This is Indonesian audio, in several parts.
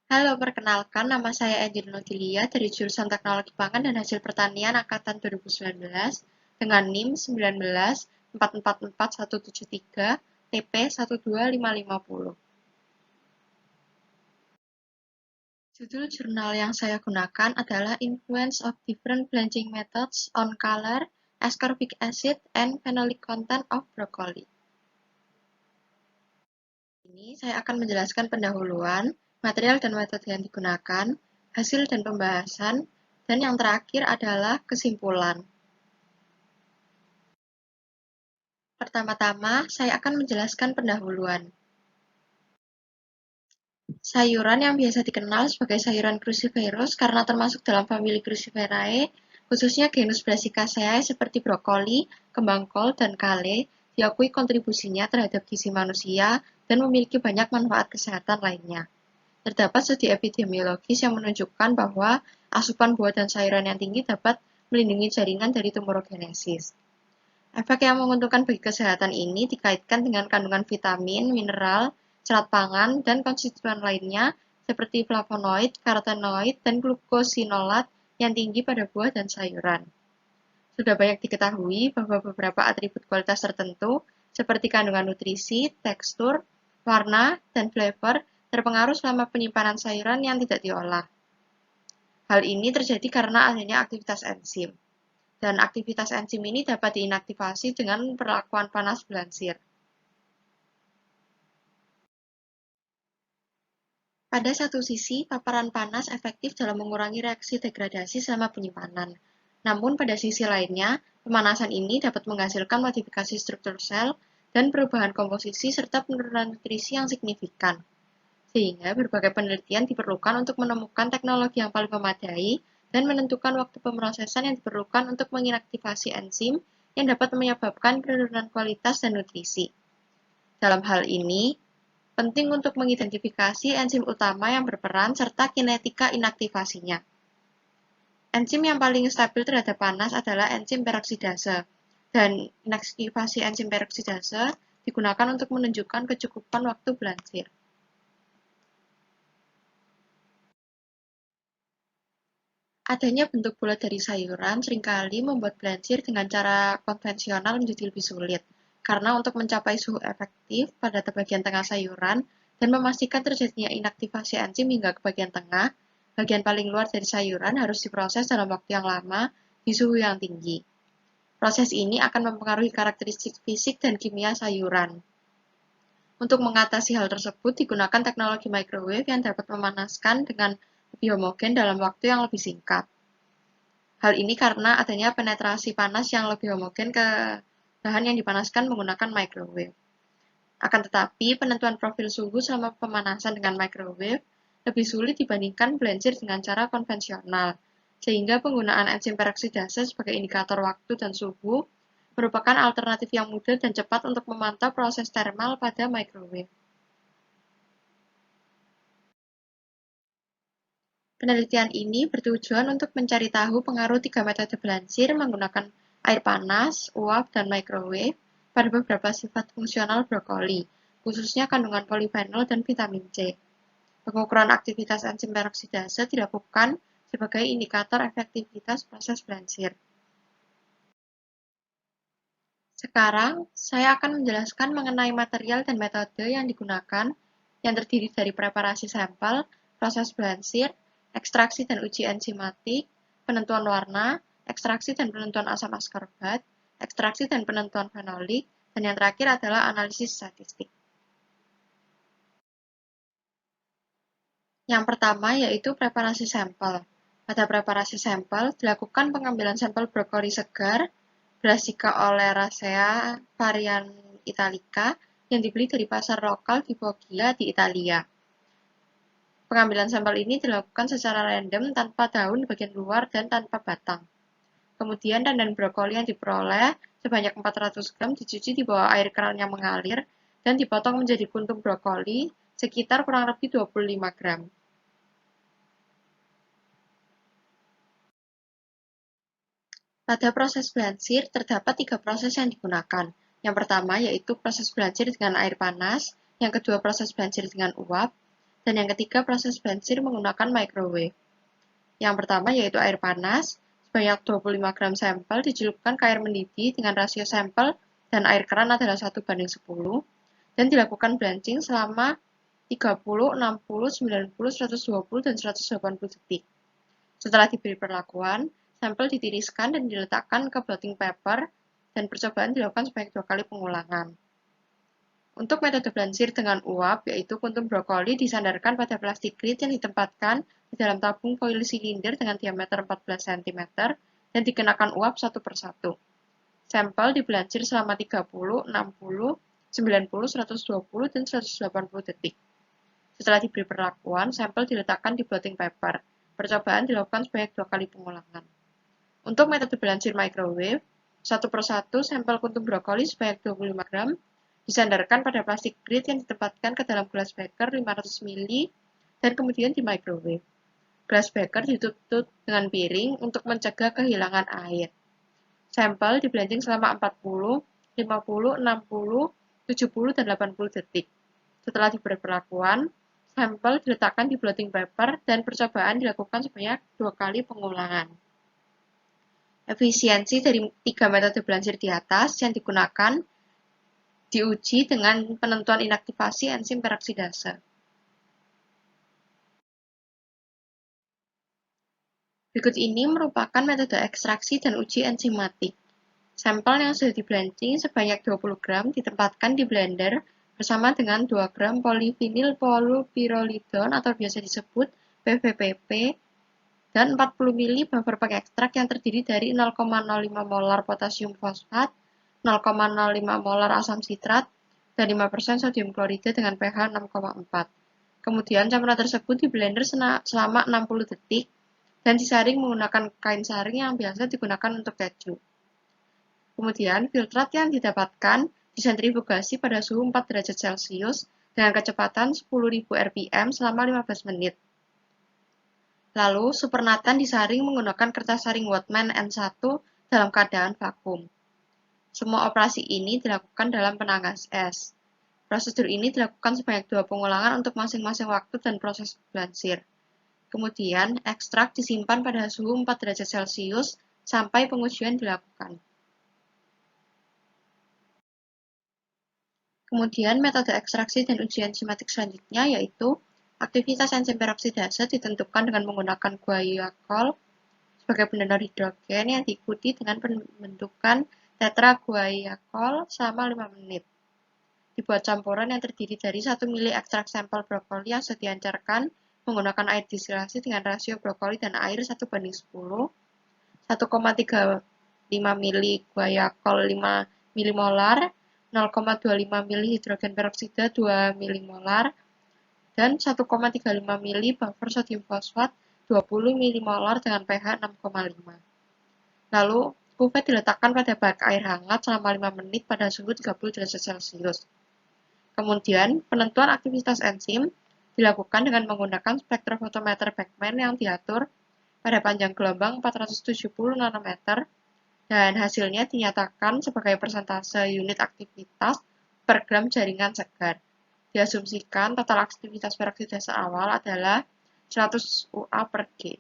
Halo, perkenalkan nama saya Angelina Notilia dari jurusan Teknologi Pangan dan Hasil Pertanian angkatan 2019 dengan NIM 19444173 TP 12550. Judul jurnal yang saya gunakan adalah Influence of Different Blanching Methods on Color, Ascorbic Acid, and Phenolic Content of Broccoli. Ini saya akan menjelaskan pendahuluan, material dan metode yang digunakan, hasil dan pembahasan, dan yang terakhir adalah kesimpulan. Pertama-tama, saya akan menjelaskan pendahuluan. Sayuran yang biasa dikenal sebagai sayuran cruciferous karena termasuk dalam famili Cruciferae, khususnya genus Brassicaceae seperti brokoli, kembang kol, dan kale, diakui kontribusinya terhadap gizi manusia dan memiliki banyak manfaat kesehatan lainnya. Terdapat studi epidemiologis yang menunjukkan bahwa asupan buah dan sayuran yang tinggi dapat melindungi jaringan dari tumorogenesis. Efek yang menguntungkan bagi kesehatan ini dikaitkan dengan kandungan vitamin, mineral, serat pangan, dan konstituen lainnya seperti flavonoid, karotenoid, dan glukosinolat yang tinggi pada buah dan sayuran. Sudah banyak diketahui bahwa beberapa atribut kualitas tertentu seperti kandungan nutrisi, tekstur, warna, dan flavor terpengaruh selama penyimpanan sayuran yang tidak diolah. Hal ini terjadi karena adanya aktivitas enzim. Dan aktivitas enzim ini dapat diinaktivasi dengan perlakuan panas belansir. Pada satu sisi, paparan panas efektif dalam mengurangi reaksi degradasi selama penyimpanan. Namun pada sisi lainnya, pemanasan ini dapat menghasilkan modifikasi struktur sel dan perubahan komposisi serta penurunan nutrisi yang signifikan. Sehingga berbagai penelitian diperlukan untuk menemukan teknologi yang paling memadai dan menentukan waktu pemrosesan yang diperlukan untuk mengaktifasi enzim yang dapat menyebabkan penurunan kualitas dan nutrisi. Dalam hal ini, penting untuk mengidentifikasi enzim utama yang berperan serta kinetika inaktivasinya. Enzim yang paling stabil terhadap panas adalah enzim peroksidase, dan inaktivasi enzim peroksidase digunakan untuk menunjukkan kecukupan waktu belansir. Adanya bentuk bulat dari sayuran seringkali membuat belansir dengan cara konvensional menjadi lebih sulit, karena untuk mencapai suhu efektif pada bagian tengah sayuran dan memastikan terjadinya inaktivasi enzim hingga ke bagian tengah, bagian paling luar dari sayuran harus diproses dalam waktu yang lama di suhu yang tinggi. Proses ini akan mempengaruhi karakteristik fisik dan kimia sayuran. Untuk mengatasi hal tersebut digunakan teknologi microwave yang dapat memanaskan dengan lebih homogen dalam waktu yang lebih singkat. Hal ini karena adanya penetrasi panas yang lebih homogen ke bahan yang dipanaskan menggunakan microwave. Akan tetapi, penentuan profil suhu selama pemanasan dengan microwave lebih sulit dibandingkan belansir dengan cara konvensional, sehingga penggunaan enzim peroksidase sebagai indikator waktu dan suhu merupakan alternatif yang mudah dan cepat untuk memantau proses termal pada microwave. Penelitian ini bertujuan untuk mencari tahu pengaruh tiga metode belansir menggunakan air panas, uap, dan microwave pada beberapa sifat fungsional brokoli, khususnya kandungan polifenol dan vitamin C. Pengukuran aktivitas enzim peroksidase dilakukan sebagai indikator efektivitas proses belansir. Sekarang, saya akan menjelaskan mengenai material dan metode yang digunakan yang terdiri dari preparasi sampel, proses belansir, ekstraksi dan uji enzimatik, penentuan warna, ekstraksi dan penentuan asam askorbat, ekstraksi dan penentuan fenolik, dan yang terakhir adalah analisis statistik. Yang pertama yaitu preparasi sampel. Pada preparasi sampel, dilakukan pengambilan sampel brokoli segar, Brassica oleracea varian italica, yang dibeli dari pasar lokal di Foggia di Italia. Pengambilan sampel ini dilakukan secara random tanpa daun bagian luar dan tanpa batang. Kemudian tandan brokoli yang diperoleh sebanyak 400 gram dicuci di bawah air keran yang mengalir dan dipotong menjadi kuntum brokoli sekitar kurang lebih 25 gram. Pada proses belansir, terdapat tiga proses yang digunakan. Yang pertama yaitu proses belansir dengan air panas, yang kedua proses belansir dengan uap, Dan yang ketiga, proses blensir menggunakan microwave. Yang pertama yaitu air panas, sebanyak 25 gram sampel dicelupkan ke air mendidih dengan rasio sampel dan air keran adalah 1:10, dan dilakukan blanching selama 30, 60, 90, 120, dan 180 detik. Setelah diberi perlakuan, sampel ditiriskan dan diletakkan ke blotting paper, dan percobaan dilakukan sebanyak 2 kali pengulangan. Untuk metode blanchir dengan uap, yaitu kuntum brokoli disandarkan pada plastik grid yang ditempatkan di dalam tabung foil silinder dengan diameter 14 cm dan dikenakan uap satu persatu. Sampel diblanchir selama 30, 60, 90, 120, dan 180 detik. Setelah diberi perlakuan, sampel diletakkan di blotting paper. Percobaan dilakukan sebanyak 2 kali pengulangan. Untuk metode blanchir microwave, satu persatu sampel kuntum brokoli sebanyak 25 gram disandarkan pada plastik grid yang ditempatkan ke dalam gelas beker 500 ml dan kemudian di microwave. Gelas beker ditutup dengan piring untuk mencegah kehilangan air. Sampel di-blanching selama 40, 50, 60, 70, dan 80 detik. Setelah diberi perlakuan, sampel diletakkan di blotting paper dan percobaan dilakukan sebanyak 2 kali pengulangan. Efisiensi dari 3 metode blanchir di atas yang digunakan diuji dengan penentuan inaktivasi enzim peroksidase. Berikut ini merupakan metode ekstraksi dan uji enzimatik. Sampel yang sudah di-blanching sebanyak 20 gram ditempatkan di blender bersama dengan 2 gram polivinil polupyrrolidone atau biasa disebut PVPP dan 40 ml buffer pengekstrak yang terdiri dari 0,05 molar potasium fosfat, 0,05 molar asam sitrat, dan 5% sodium klorida dengan pH 6,4. Kemudian campuran tersebut di blender selama 60 detik dan disaring menggunakan kain saring yang biasa digunakan untuk keju. Kemudian filtrat yang didapatkan disentrifugasi pada suhu 4 derajat Celcius dengan kecepatan 10.000 rpm selama 15 menit. Lalu, supernatan disaring menggunakan kertas saring Whatman N1 dalam keadaan vakum. Semua operasi ini dilakukan dalam penanggas es. Prosedur ini dilakukan sebanyak 2 pengulangan untuk masing-masing waktu dan proses blanchir. Kemudian, ekstrak disimpan pada suhu 4 derajat Celcius sampai pengujian dilakukan. Kemudian, metode ekstraksi dan uji enzimatik selanjutnya yaitu aktivitas enzim peroksidase ditentukan dengan menggunakan guaiacol sebagai pendonor hidrogen yang diikuti dengan pembentukan tetraguaiacol selama 5 menit. Dibuat campuran yang terdiri dari 1 ml ekstrak sampel brokoli yang sudah diancarkan menggunakan air distilasi dengan rasio brokoli dan air 1:10, 1,35 ml guaiacol 5 mmol, 0,25 ml hidrogen peroksida 2 mmol, dan 1,35 ml buffer sodium fosfat 20 mmol dengan pH 6,5. Lalu, pipet diletakkan pada bak air hangat selama 5 menit pada suhu 30 derajat Celcius. Kemudian, penentuan aktivitas enzim dilakukan dengan menggunakan spektrofotometer Beckman yang diatur pada panjang gelombang 470 nanometer dan hasilnya dinyatakan sebagai persentase unit aktivitas per gram jaringan segar. Diasumsikan total aktivitas peroksidase awal adalah 100 UA per G.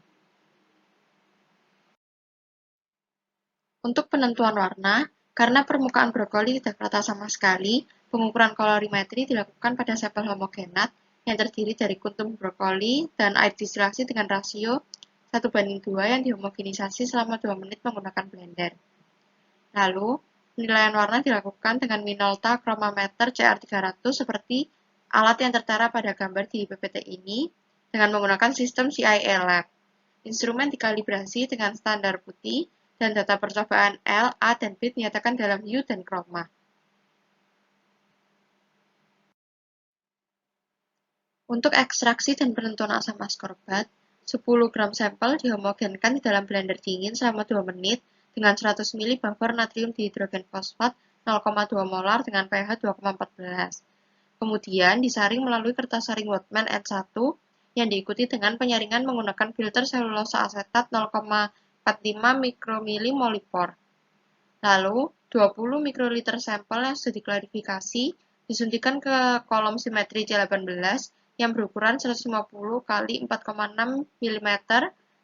Untuk penentuan warna, karena permukaan brokoli tidak rata sama sekali, pengukuran kolorimetri dilakukan pada sampel homogenat yang terdiri dari kuntum brokoli dan air distilasi dengan rasio 1:2 yang dihomogenisasi selama 2 menit menggunakan blender. Lalu, penilaian warna dilakukan dengan Minolta Chromameter CR300 seperti alat yang tertera pada gambar di PPT ini dengan menggunakan sistem CIA Lab. Instrumen dikalibrasi dengan standar putih dan data percobaan L, A, dan B dinyatakan dalam hue dan chroma. Untuk ekstraksi dan penentuan asam askorbat, 10 gram sampel dihomogenkan di dalam blender dingin selama 2 menit dengan 100 ml buffer natrium dihidrogen fosfat 0,2 molar dengan pH 2,14. Kemudian disaring melalui kertas saring Whatman N1 yang diikuti dengan penyaringan menggunakan filter selulosa asetat 0,45 mikromili molipor. Lalu, 20 mikroliter sampel yang sudah diklarifikasi disuntikan ke kolom simetri C18 yang berukuran 150 kali 4,6 mm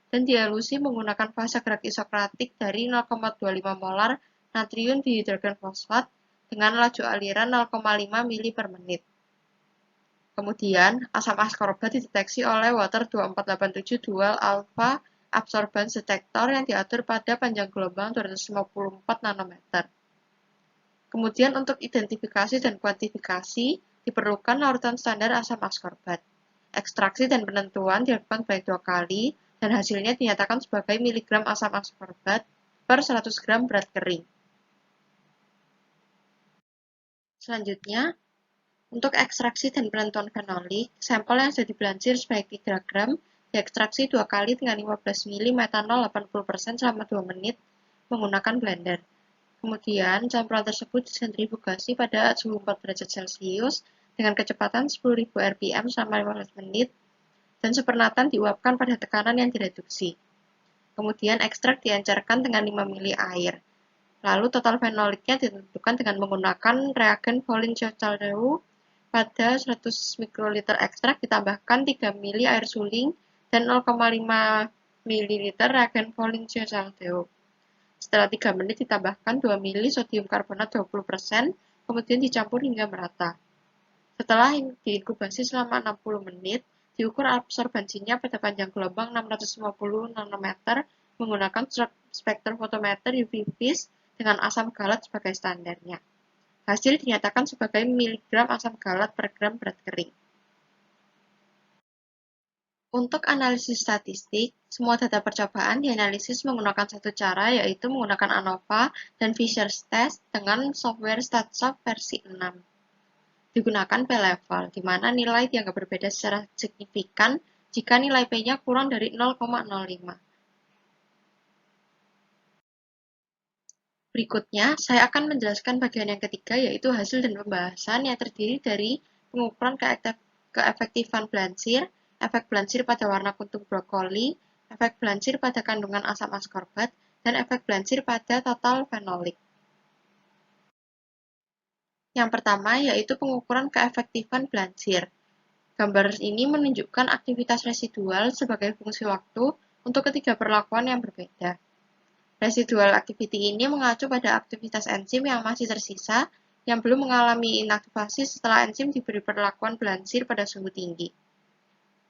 dan dihalusi menggunakan fase gerak isokratik dari 0,25 molar natrium dihidrogen fosfat dengan laju aliran 0,5 mili per menit. Kemudian, asam askorbat dideteksi oleh Water 2487 Dual Alpha Absorbance Detector yang diatur pada panjang gelombang 254 nanometer. Kemudian untuk identifikasi dan kuantifikasi, diperlukan larutan standar asam askorbat. Ekstraksi dan penentuan dilakukan baik 2 kali, dan hasilnya dinyatakan sebagai miligram asam askorbat per 100 gram berat kering. Selanjutnya, untuk ekstraksi dan penentuan fenolik, sampel yang sudah diblansir sebanyak 3 gram diekstraksi 2 kali dengan 15 ml metanol 80% selama 2 menit menggunakan blender. Kemudian, campuran tersebut disentrifugasi pada suhu 4 derajat Celcius dengan kecepatan 10.000 rpm selama 15 menit dan supernatan diuapkan pada tekanan yang direduksi. Kemudian, ekstrak diencerkan dengan 5 ml air. Lalu, total fenoliknya ditentukan dengan menggunakan reagen Volin-Chauchaldeau. Pada 100 mikroliter ekstrak ditambahkan 3 ml air suling dan 0,5 ml reagen Volin-Chauchaldeau. Setelah 3 menit ditambahkan 2 ml sodium karbonat 20%, kemudian dicampur hingga merata. Setelah diinkubasi selama 60 menit, diukur absorbansinya pada panjang gelombang 650 nanometer menggunakan spektrofotometer UV vis dengan asam galat sebagai standarnya. Hasil dinyatakan sebagai miligram asam galat per gram berat kering. Untuk analisis statistik, semua data percobaan dianalisis menggunakan satu cara, yaitu menggunakan ANOVA dan Fisher's Test dengan software StatSoft versi 6. Digunakan P-level, di mana nilai dianggap berbeda secara signifikan jika nilai P-nya kurang dari 0,05. Berikutnya, saya akan menjelaskan bagian yang ketiga, yaitu hasil dan pembahasan yang terdiri dari pengukuran keefektifan blansir, efek blansir pada warna kuntum brokoli, efek blansir pada kandungan asam askorbat, dan efek blansir pada total fenolik. Yang pertama yaitu pengukuran keefektifan blansir. Gambar ini menunjukkan aktivitas residual sebagai fungsi waktu untuk ketiga perlakuan yang berbeda. Residual activity ini mengacu pada aktivitas enzim yang masih tersisa yang belum mengalami inaktivasi setelah enzim diberi perlakuan blansir pada suhu tinggi.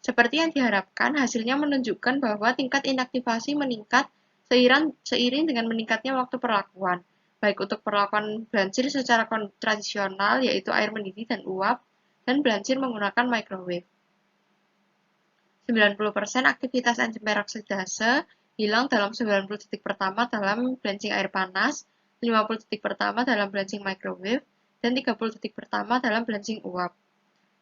Seperti yang diharapkan, hasilnya menunjukkan bahwa tingkat inaktivasi meningkat seiring dengan meningkatnya waktu perlakuan, baik untuk perlakuan blansir secara tradisional yaitu air mendidih dan uap, dan blansir menggunakan microwave. 90% aktivitas enzim peroksidase hilang dalam 90 detik pertama dalam blanching air panas, 50 detik pertama dalam blanching microwave, dan 30 detik pertama dalam blanching uap.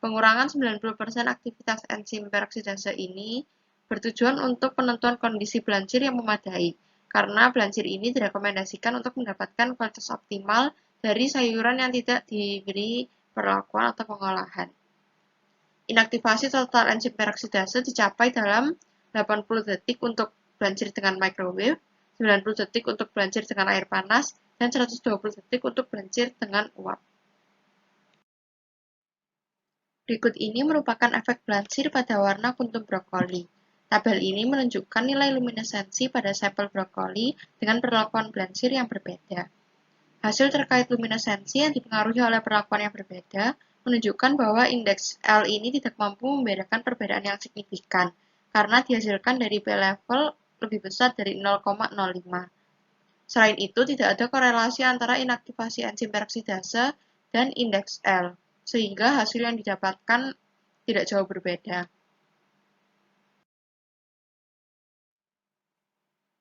Pengurangan 90% aktivitas enzim peroksidase ini bertujuan untuk penentuan kondisi blansir yang memadai, karena blansir ini direkomendasikan untuk mendapatkan kualitas optimal dari sayuran yang tidak diberi perlakuan atau pengolahan. Inaktivasi total enzim peroksidase dicapai dalam 80 detik untuk blansir dengan microwave, 90 detik untuk blansir dengan air panas, dan 120 detik untuk blansir dengan uap. Berikut ini merupakan efek blansir pada warna kuntum brokoli. Tabel ini menunjukkan nilai luminesensi pada sampel brokoli dengan perlakuan blansir yang berbeda. Hasil terkait luminesensi yang dipengaruhi oleh perlakuan yang berbeda menunjukkan bahwa indeks L ini tidak mampu membedakan perbedaan yang signifikan, karena dihasilkan dari P-level lebih besar dari 0,05. Selain itu, tidak ada korelasi antara inaktivasi enzim peroksidase dan indeks L, sehingga hasil yang didapatkan tidak jauh berbeda.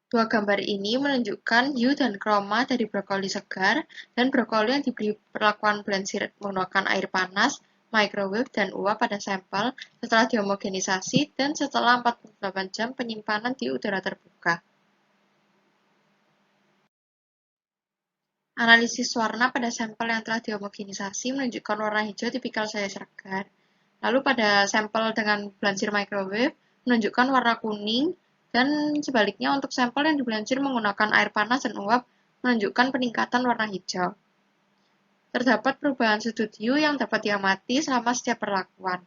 Dua gambar ini menunjukkan hue dan kroma dari brokoli segar dan brokoli yang diberi perlakuan blansir menggunakan air panas, microwave, dan uap pada sampel setelah dihomogenisasi dan setelah 48 jam penyimpanan di udara terbuka. Analisis warna pada sampel yang telah dihomogenisasi menunjukkan warna hijau tipikal saya segar. Lalu pada sampel dengan blansir microwave menunjukkan warna kuning, dan sebaliknya untuk sampel yang diblansir menggunakan air panas dan uap menunjukkan peningkatan warna hijau. Terdapat perubahan sudut hue yang dapat diamati selama setiap perlakuan.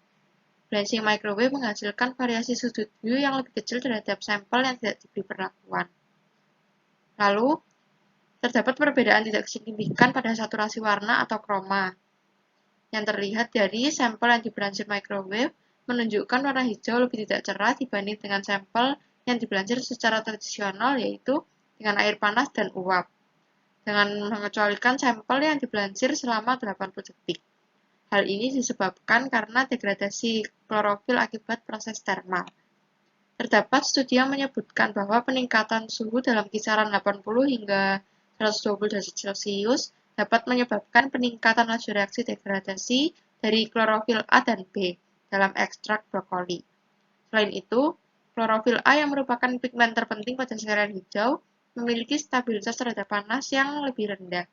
blanching microwave menghasilkan variasi sudut view yang lebih kecil terhadap sampel yang tidak diberi perlakuan. Lalu, terdapat perbedaan tidak signifikan pada saturasi warna atau kroma, yang terlihat dari sampel yang diblancir microwave menunjukkan warna hijau lebih tidak cerah dibanding dengan sampel yang diblancir secara tradisional, yaitu dengan air panas dan uap, dengan mengecualikan sampel yang diblancir selama 80 detik. Hal ini disebabkan karena degradasi klorofil akibat proses termal. Terdapat studi yang menyebutkan bahwa peningkatan suhu dalam kisaran 80 hingga 120 derajat Celcius dapat menyebabkan peningkatan laju reaksi degradasi dari klorofil A dan B dalam ekstrak brokoli. Selain itu, klorofil A yang merupakan pigmen terpenting pada sayuran hijau memiliki stabilitas terhadap panas yang lebih rendah.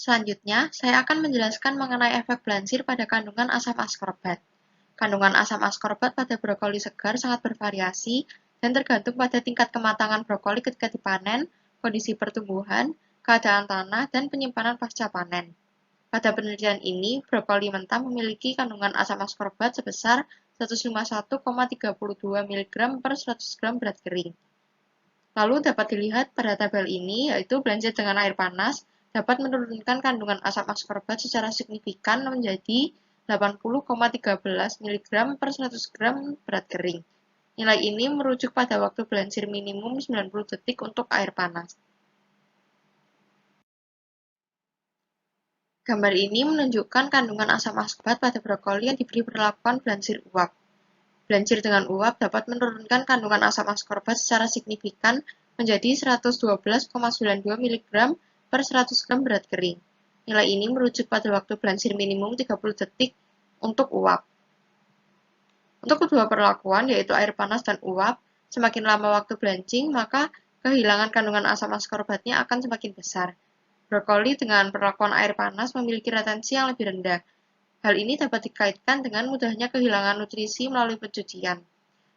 Selanjutnya, saya akan menjelaskan mengenai efek blancir pada kandungan asam askorbat. Kandungan asam askorbat pada brokoli segar sangat bervariasi dan tergantung pada tingkat kematangan brokoli ketika dipanen, kondisi pertumbuhan, keadaan tanah, dan penyimpanan pasca panen. Pada penelitian ini, brokoli mentah memiliki kandungan asam askorbat sebesar 151,32 mg per 100 gram berat kering. Lalu dapat dilihat pada tabel ini, yaitu blancir dengan air panas dapat menurunkan kandungan asam askorbat secara signifikan menjadi 80,13 mg per 100 gram berat kering. Nilai ini merujuk pada waktu blancir minimum 90 detik untuk air panas. Gambar ini menunjukkan kandungan asam askorbat pada brokoli yang diberi perlakuan blancir uap. Blancir dengan uap dapat menurunkan kandungan asam askorbat secara signifikan menjadi 112,92 mg per 100 gram berat kering. Nilai ini merujuk pada waktu blancir minimum 30 detik untuk uap. Untuk kedua perlakuan, yaitu air panas dan uap, semakin lama waktu blanching, maka kehilangan kandungan asam askorbatnya akan semakin besar. Brokoli dengan perlakuan air panas memiliki retensi yang lebih rendah. Hal ini dapat dikaitkan dengan mudahnya kehilangan nutrisi melalui pencucian.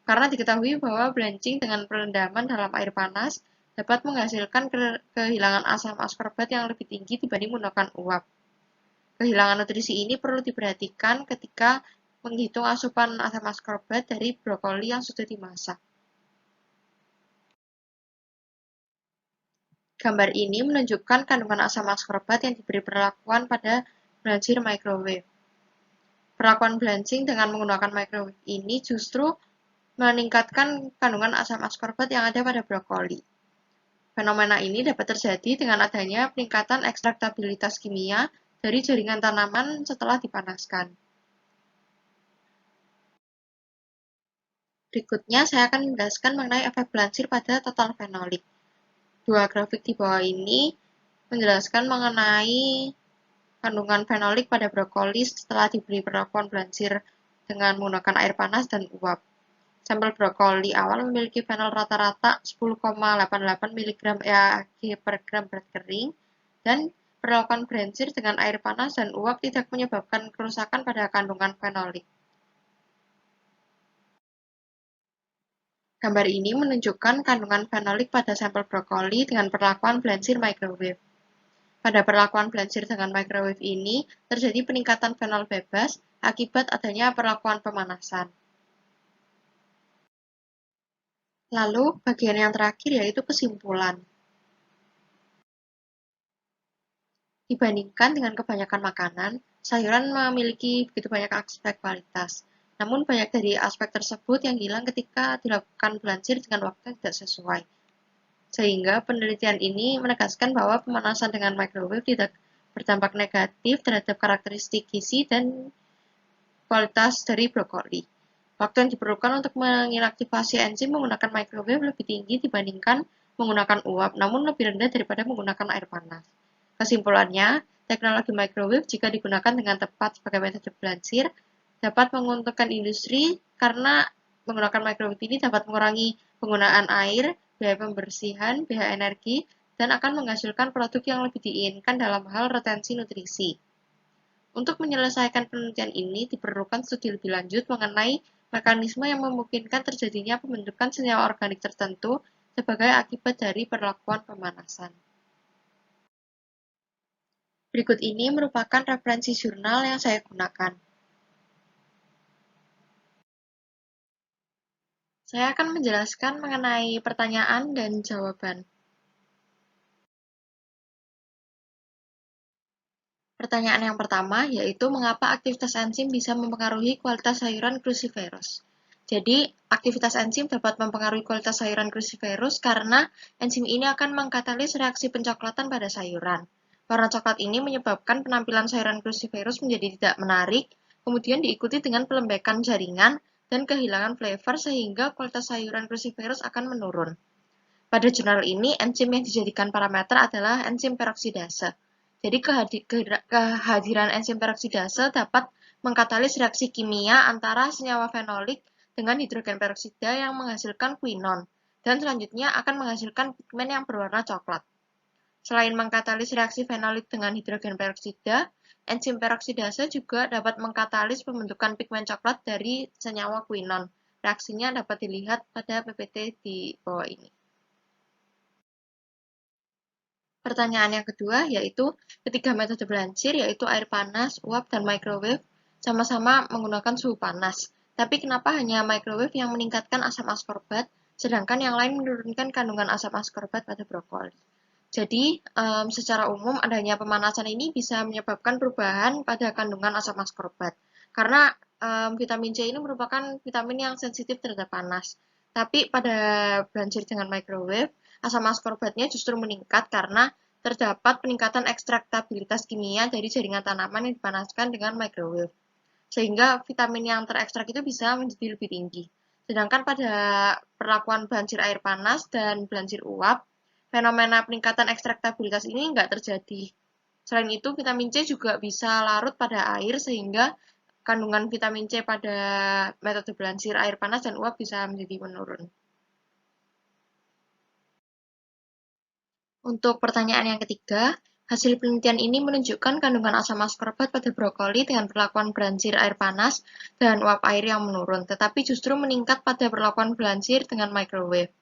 Karena diketahui bahwa blanching dengan perendaman dalam air panas dapat menghasilkan kehilangan asam askorbat yang lebih tinggi dibanding menggunakan uap. Kehilangan nutrisi ini perlu diperhatikan ketika menghitung asupan asam askorbat dari brokoli yang sudah dimasak. Gambar ini menunjukkan kandungan asam askorbat yang diberi perlakuan pada blancir microwave. Perlakuan blanching dengan menggunakan microwave ini justru meningkatkan kandungan asam askorbat yang ada pada brokoli. Fenomena ini dapat terjadi dengan adanya peningkatan ekstraktabilitas kimia dari jaringan tanaman setelah dipanaskan. Berikutnya, saya akan menjelaskan mengenai efek blancir pada total fenolik. Dua grafik di bawah ini menjelaskan mengenai kandungan fenolik pada brokoli setelah diberi perlakuan blancir dengan menggunakan air panas dan uap. Sampel brokoli awal memiliki fenol rata-rata 10,88 mg EAG per gram berat kering, dan perlakuan blancir dengan air panas dan uap tidak menyebabkan kerusakan pada kandungan fenolik. Gambar ini menunjukkan kandungan fenolik pada sampel brokoli dengan perlakuan blancir microwave. Pada perlakuan blancir dengan microwave ini, terjadi peningkatan fenol bebas akibat adanya perlakuan pemanasan. Lalu, bagian yang terakhir yaitu kesimpulan. Dibandingkan dengan kebanyakan makanan, sayuran memiliki begitu banyak aspek kualitas. Namun banyak dari aspek tersebut yang hilang ketika dilakukan blancir dengan waktu yang tidak sesuai. Sehingga penelitian ini menegaskan bahwa pemanasan dengan microwave tidak berdampak negatif terhadap karakteristik gizi dan kualitas dari brokoli. Waktu yang diperlukan untuk mengaktifasi enzim menggunakan microwave lebih tinggi dibandingkan menggunakan uap, namun lebih rendah daripada menggunakan air panas. Kesimpulannya, teknologi microwave jika digunakan dengan tepat sebagai metode blancir dapat menguntungkan industri karena menggunakan microwave ini dapat mengurangi penggunaan air, biaya pembersihan, biaya energi, dan akan menghasilkan produk yang lebih diinginkan dalam hal retensi nutrisi. Untuk menyelesaikan penelitian ini diperlukan studi lebih lanjut mengenai mekanisme yang memungkinkan terjadinya pembentukan senyawa organik tertentu sebagai akibat dari perlakuan pemanasan. Berikut ini merupakan referensi jurnal yang saya gunakan. Saya akan menjelaskan mengenai pertanyaan dan jawaban. Pertanyaan yang pertama yaitu mengapa aktivitas enzim bisa mempengaruhi kualitas sayuran cruciferous. Jadi, aktivitas enzim dapat mempengaruhi kualitas sayuran cruciferous karena enzim ini akan mengkatalis reaksi pencoklatan pada sayuran. Warna coklat ini menyebabkan penampilan sayuran cruciferous menjadi tidak menarik, kemudian diikuti dengan pelembekan jaringan dan kehilangan flavor sehingga kualitas sayuran cruciferous akan menurun. Pada jurnal ini, enzim yang dijadikan parameter adalah enzim peroksidase. Jadi kehadiran enzim peroksidase dapat mengkatalis reaksi kimia antara senyawa fenolik dengan hidrogen peroksida yang menghasilkan quinon, dan selanjutnya akan menghasilkan pigmen yang berwarna coklat. Selain mengkatalis reaksi fenolik dengan hidrogen peroksida, enzim peroksidase juga dapat mengkatalis pembentukan pigmen coklat dari senyawa quinon. Reaksinya dapat dilihat pada PPT di bawah ini. Pertanyaan yang kedua yaitu ketiga metode belansir yaitu air panas, uap, dan microwave sama-sama menggunakan suhu panas. Tapi kenapa hanya microwave yang meningkatkan asam askorbat, sedangkan yang lain menurunkan kandungan asam askorbat pada brokoli? Jadi, secara umum adanya pemanasan ini bisa menyebabkan perubahan pada kandungan asam askorbat. Karena vitamin C ini merupakan vitamin yang sensitif terhadap panas. Tapi pada belansir dengan microwave, asam askorbatnya justru meningkat karena terdapat peningkatan ekstraktabilitas kimia dari jaringan tanaman yang dipanaskan dengan microwave. Sehingga vitamin yang terekstrak itu bisa menjadi lebih tinggi. Sedangkan pada perlakuan belansir air panas dan belansir uap, fenomena peningkatan ekstraktabilitas ini nggak terjadi. Selain itu, vitamin C juga bisa larut pada air sehingga kandungan vitamin C pada metode belansir air panas dan uap bisa menjadi menurun. Untuk pertanyaan yang ketiga, hasil penelitian ini menunjukkan kandungan asam askorbat pada brokoli dengan perlakuan belansir air panas dan uap air yang menurun, tetapi justru meningkat pada perlakuan belansir dengan microwave.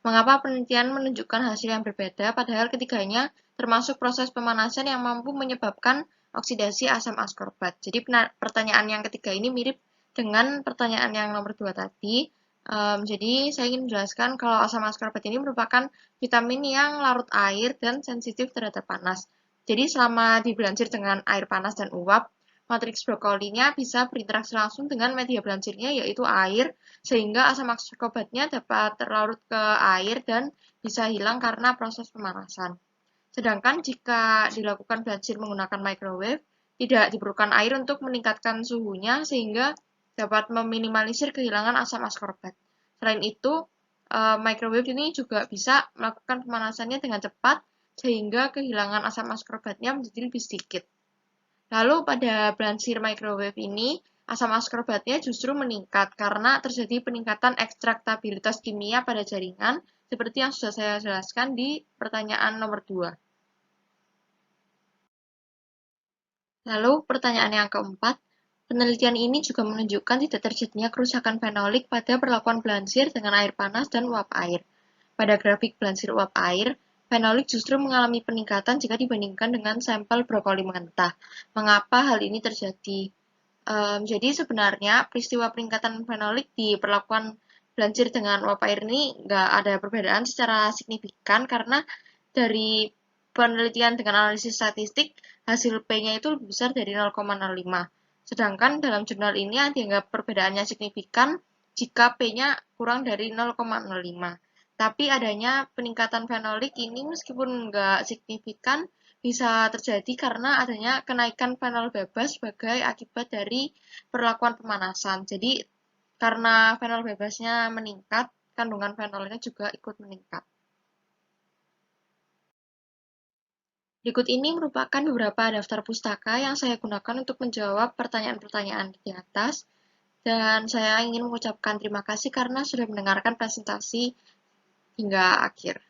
Mengapa penelitian menunjukkan hasil yang berbeda, padahal ketiganya termasuk proses pemanasan yang mampu menyebabkan oksidasi asam askorbat. Jadi pertanyaan yang ketiga ini mirip dengan pertanyaan yang nomor 2 tadi. Jadi saya ingin menjelaskan kalau asam askorbat ini merupakan vitamin yang larut air dan sensitif terhadap panas. Jadi selama dibelansir dengan air panas dan uap, matriks brokolinya bisa berinteraksi langsung dengan media belansirnya yaitu air, sehingga asam askorbatnya dapat terlarut ke air dan bisa hilang karena proses pemanasan. Sedangkan jika dilakukan belansir menggunakan microwave, tidak diperlukan air untuk meningkatkan suhunya sehingga dapat meminimalisir kehilangan asam askorbat. Selain itu, microwave ini juga bisa melakukan pemanasannya dengan cepat sehingga kehilangan asam askorbatnya menjadi lebih sedikit. Lalu pada belansir microwave ini, asam askorbatnya justru meningkat karena terjadi peningkatan ekstraktabilitas kimia pada jaringan seperti yang sudah saya jelaskan di pertanyaan nomor 2. Lalu pertanyaan yang keempat, penelitian ini juga menunjukkan tidak terjadinya kerusakan fenolik pada perlakuan belansir dengan air panas dan uap air. Pada grafik belansir uap air, fenolik justru mengalami peningkatan jika dibandingkan dengan sampel brokoli mentah. Mengapa hal ini terjadi? Jadi sebenarnya peristiwa peningkatan fenolik di perlakuan belansir dengan uap air ini nggak ada perbedaan secara signifikan karena dari penelitian dengan analisis statistik, hasil P-nya itu lebih besar dari 0,05. Sedangkan dalam jurnal ini dianggap perbedaannya signifikan jika P-nya kurang dari 0,05. Tapi adanya peningkatan fenolik ini meskipun nggak signifikan, bisa terjadi karena adanya kenaikan fenol bebas sebagai akibat dari perlakuan pemanasan. Jadi, karena fenol bebasnya meningkat, kandungan fenolnya juga ikut meningkat. Berikut ini merupakan beberapa daftar pustaka yang saya gunakan untuk menjawab pertanyaan-pertanyaan di atas, dan saya ingin mengucapkan terima kasih karena sudah mendengarkan presentasi hingga akhir.